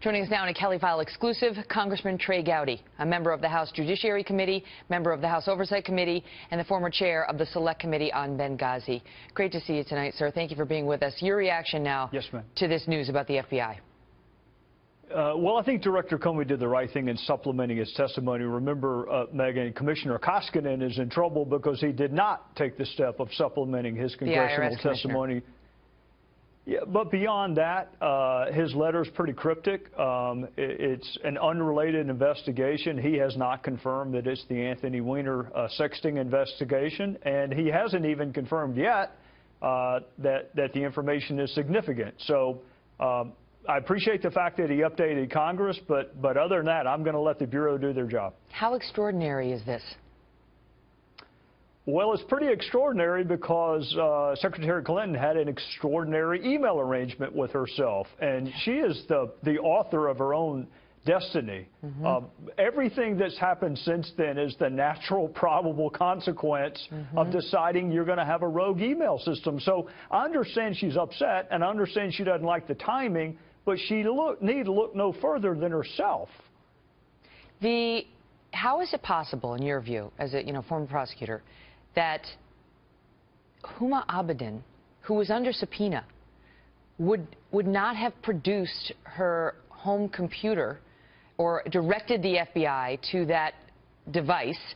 Joining us now in a Kelly File exclusive, Congressman Trey Gowdy, a member of the House Judiciary Committee, member of the House Oversight Committee, and the former chair of the Select Committee on Benghazi. Great to see you tonight, sir. Thank you for being with us. Your reaction now to this news about the FBI. Well, I think Director Comey did the right thing in supplementing his testimony. Remember, Megyn, Commissioner Koskinen is in trouble because he did not take the step of supplementing his congressional testimony. Yeah, but beyond that, his letter is pretty cryptic. It's an unrelated investigation. He has not confirmed that it's the Anthony Weiner sexting investigation, and he hasn't even confirmed yet that the information is significant. So I appreciate the fact that he updated Congress, but other than that, I'm going to let the Bureau do their job. How extraordinary is this? Well, it's pretty extraordinary because Secretary Clinton had an extraordinary email arrangement with herself, and she is the author of her own destiny. Everything that's happened since then is the natural, probable consequence of deciding you're going to have a rogue email system. So I understand she's upset, and I understand she doesn't like the timing, but she need to look no further than herself. How is it possible, in your view, as a former prosecutor, that Huma Abedin, who was under subpoena, would not have produced her home computer or directed the FBI to that device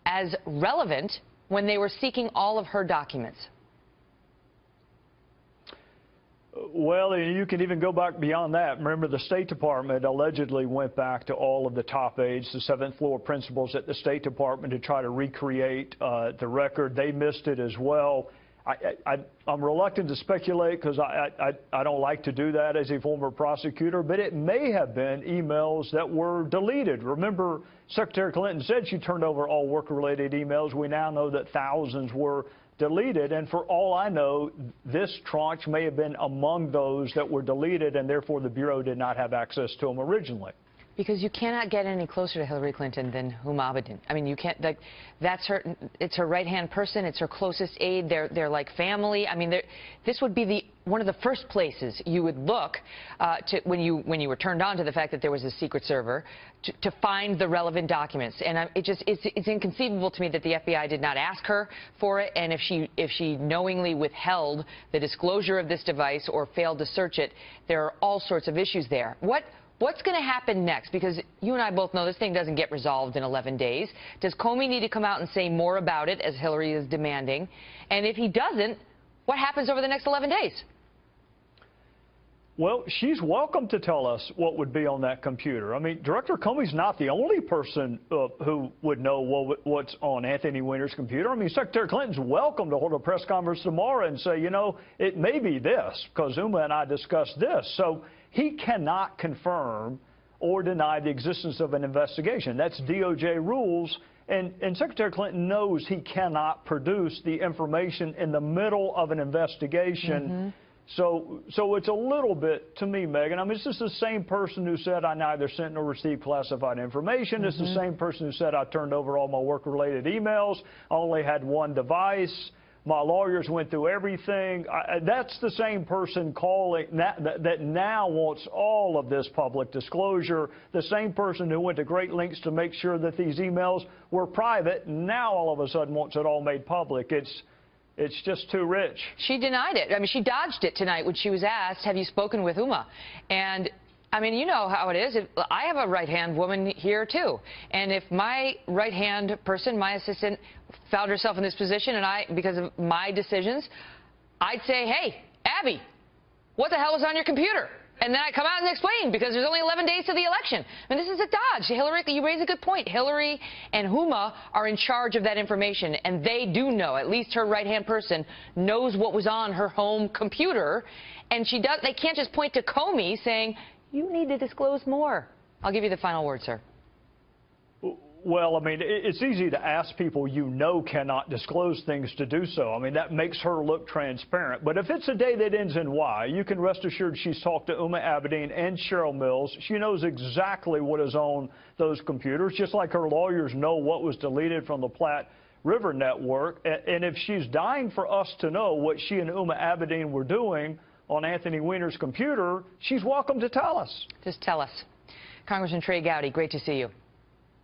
as relevant when they were seeking all of her documents? Well, you can even go back beyond that. Remember, the State Department allegedly went back to all of the top aides, the seventh floor principals at the State Department, to try to recreate the record. They missed it as well. I'm reluctant to speculate because I don't like to do that as a former prosecutor, but it may have been emails that were deleted. Remember, Secretary Clinton said she turned over all work-related emails. We now know that thousands were deleted, and for all I know, this tranche may have been among those that were deleted, and therefore the Bureau did not have access to them originally. Because you cannot get any closer to Hillary Clinton than Huma Abedin. I mean, you can't, that's her, it's her right-hand person, it's her closest aide, they're like family. I mean, this would be one of the first places you would look to when you were turned on to the fact that there was a secret server to find the relevant documents. And it's inconceivable to me that the FBI did not ask her for it, and if she knowingly withheld the disclosure of this device or failed to search it, there are all sorts of issues there. What's going to happen next? Because you and I both know this thing doesn't get resolved in 11 days. Does Comey need to come out and say more about it, as Hillary is demanding? And if he doesn't, what happens over the next 11 days? Well, she's welcome to tell us what would be on that computer. I mean, Director Comey's not the only person who would know what's on Anthony Weiner's computer. I mean, Secretary Clinton's welcome to hold a press conference tomorrow and say, you know, it may be this, because Huma and I discussed this. So he cannot confirm or deny the existence of an investigation. That's DOJ rules, and Secretary Clinton knows he cannot produce the information in the middle of an investigation. So it's a little bit, to me, Megyn, I mean, it's just the same person who said I neither sent nor received classified information. It's the same person who said I turned over all my work-related emails. I only had one device. My lawyers went through everything. That's the same person calling that now wants all of this public disclosure. The same person who went to great lengths to make sure that these emails were private now all of a sudden wants it all made public. It's just too rich. She denied it. I mean, she dodged it tonight when she was asked, have you spoken with Huma? And I mean, you know how it is. I have a right-hand woman here, too. And if my right-hand person, my assistant, found herself in this position, and because of my decisions, I'd say, hey, Abby, what the hell is on your computer? And then I come out and explain, because there's only 11 days to the election. And this is a dodge. Hillary, you raise a good point. Hillary and Huma are in charge of that information, and they do know, at least her right-hand person knows what was on her home computer. And they can't just point to Comey saying, you need to disclose more. I'll give you the final word, sir. Well, I mean, it's easy to ask people you know cannot disclose things to do so. I mean, that makes her look transparent. But if it's a day that ends in Y, you can rest assured she's talked to Huma Abedin and Cheryl Mills. She knows exactly what is on those computers, just like her lawyers know what was deleted from the Platte River Network. And if she's dying for us to know what she and Huma Abedin were doing, on Anthony Weiner's computer, she's welcome to tell us. Just tell us. Congressman Trey Gowdy, great to see you.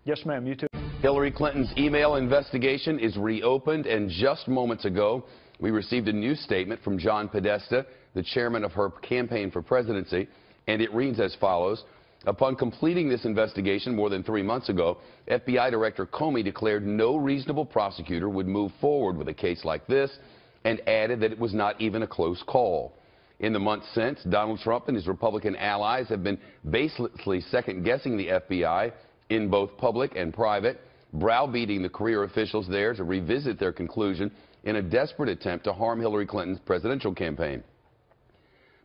Yes, ma'am. You too. Hillary Clinton's email investigation is reopened, and just moments ago, we received a new statement from John Podesta, the chairman of her campaign for presidency, and it reads as follows. Upon completing this investigation more than 3 months ago, FBI Director Comey declared no reasonable prosecutor would move forward with a case like this and added that it was not even a close call. In the months since, Donald Trump and his Republican allies have been baselessly second-guessing the FBI in both public and private, browbeating the career officials there to revisit their conclusion in a desperate attempt to harm Hillary Clinton's presidential campaign.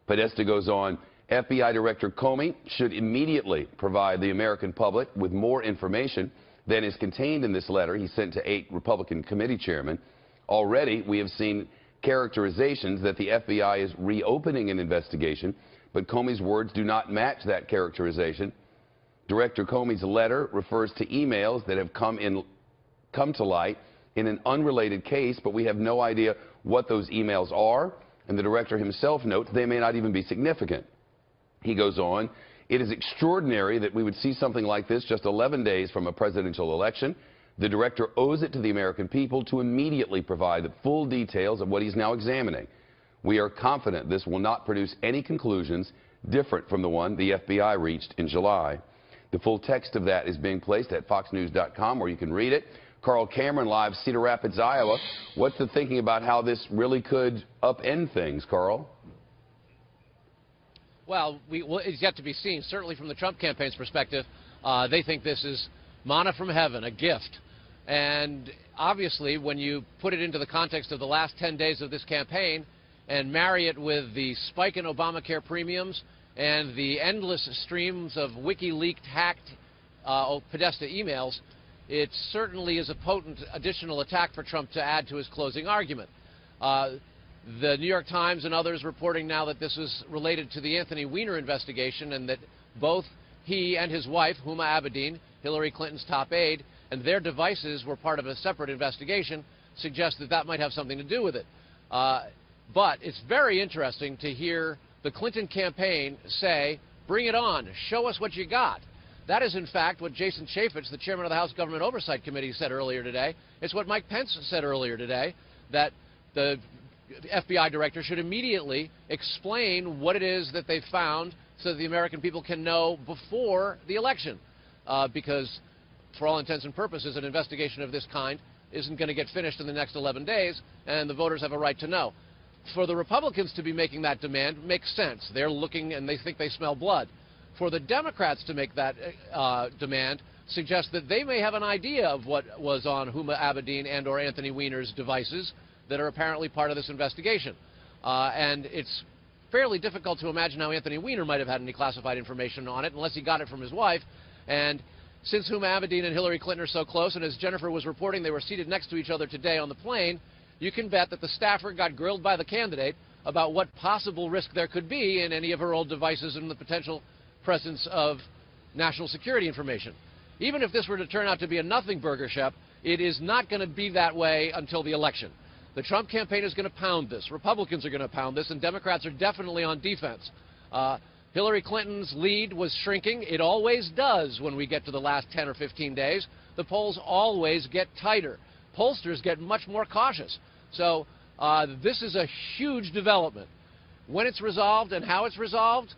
Podesta goes on, FBI Director Comey should immediately provide the American public with more information than is contained in this letter he sent to 8 Republican committee chairmen. Already, we have seen characterizations that the FBI is reopening an investigation, but Comey's words do not match that characterization. Director Comey's letter refers to emails that have come to light in an unrelated case, but we have no idea what those emails are, and the director himself notes they may not even be significant. He goes on, it is extraordinary that we would see something like this just 11 days from a presidential election. The director owes it to the American people to immediately provide the full details of what he's now examining. We are confident this will not produce any conclusions different from the one the FBI reached in July. The full text of that is being placed at foxnews.com where you can read it. Carl Cameron, live, Cedar Rapids, Iowa. What's the thinking about how this really could upend things, Carl? Well, it's yet to be seen. Certainly from the Trump campaign's perspective, they think this is manna from heaven, a gift. And obviously, when you put it into the context of the last 10 days of this campaign and marry it with the spike in Obamacare premiums and the endless streams of WikiLeaks hacked Podesta emails, it certainly is a potent additional attack for Trump to add to his closing argument. The New York Times and others reporting now that this is related to the Anthony Weiner investigation and that both he and his wife, Huma Abedin, Hillary Clinton's top aide, and their devices were part of a separate investigation, suggest that that might have something to do with it. But it's very interesting to hear the Clinton campaign say, bring it on, show us what you got. That is, in fact, what Jason Chaffetz, the chairman of the House Government Oversight Committee, said earlier today. It's what Mike Pence said earlier today, that the FBI director should immediately explain what it is that they found so that the American people can know before the election. Because, for all intents and purposes, an investigation of this kind isn't going to get finished in the next 11 days, and the voters have a right to know. For the Republicans to be making that demand makes sense. They're looking and they think they smell blood. For the Democrats to make that demand suggests that they may have an idea of what was on Huma Abedin and or Anthony Weiner's devices that are apparently part of this investigation. And it's fairly difficult to imagine how Anthony Weiner might have had any classified information on it unless he got it from his wife. And since Huma Abedin and Hillary Clinton are so close, and as Jennifer was reporting, they were seated next to each other today on the plane, you can bet that the staffer got grilled by the candidate about what possible risk there could be in any of her old devices and the potential presence of national security information. Even if this were to turn out to be a nothing burger, Shep, it is not going to be that way until the election. The Trump campaign is going to pound this. Republicans are going to pound this, and Democrats are definitely on defense. Hillary Clinton's lead was shrinking. It always does when we get to the last 10 or 15 days. The polls always get tighter. Pollsters get much more cautious. So this is a huge development. When it's resolved and how it's resolved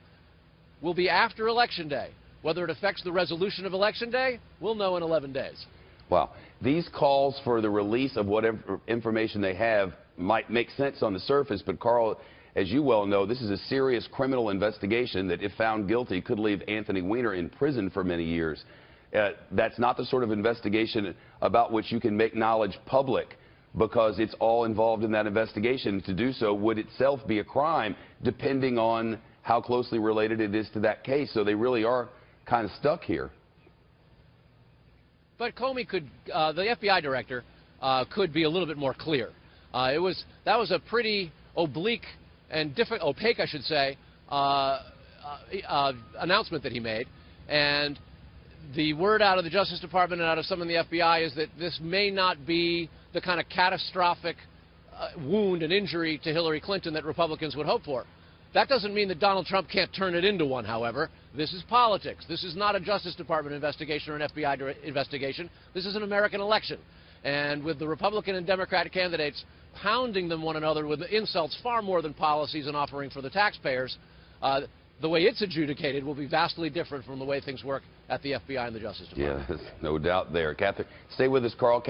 will be after Election Day. Whether it affects the resolution of Election Day, we'll know in 11 days. Wow. These calls for the release of whatever information they have might make sense on the surface, but Carl, as you well know, this is a serious criminal investigation that, if found guilty, could leave Anthony Weiner in prison for many years. That's not the sort of investigation about which you can make knowledge public, because it's all involved in that investigation. To do so would itself be a crime, depending on how closely related it is to that case. So they really are kind of stuck here. But Comey could, the FBI director, could be a little bit more clear. That was a pretty oblique and opaque, I should say, announcement that he made. And the word out of the Justice Department and out of some in the FBI is that this may not be the kind of catastrophic wound and injury to Hillary Clinton that Republicans would hope for. That doesn't mean that Donald Trump can't turn it into one, however. This is politics. This is not a Justice Department investigation or an FBI investigation. This is an American election. And with the Republican and Democratic candidates pounding them one another with insults far more than policies and offering for the taxpayers, the way it's adjudicated will be vastly different from the way things work at the FBI and the Justice Department. Yeah, no doubt there. Catherine, stay with us, Carl.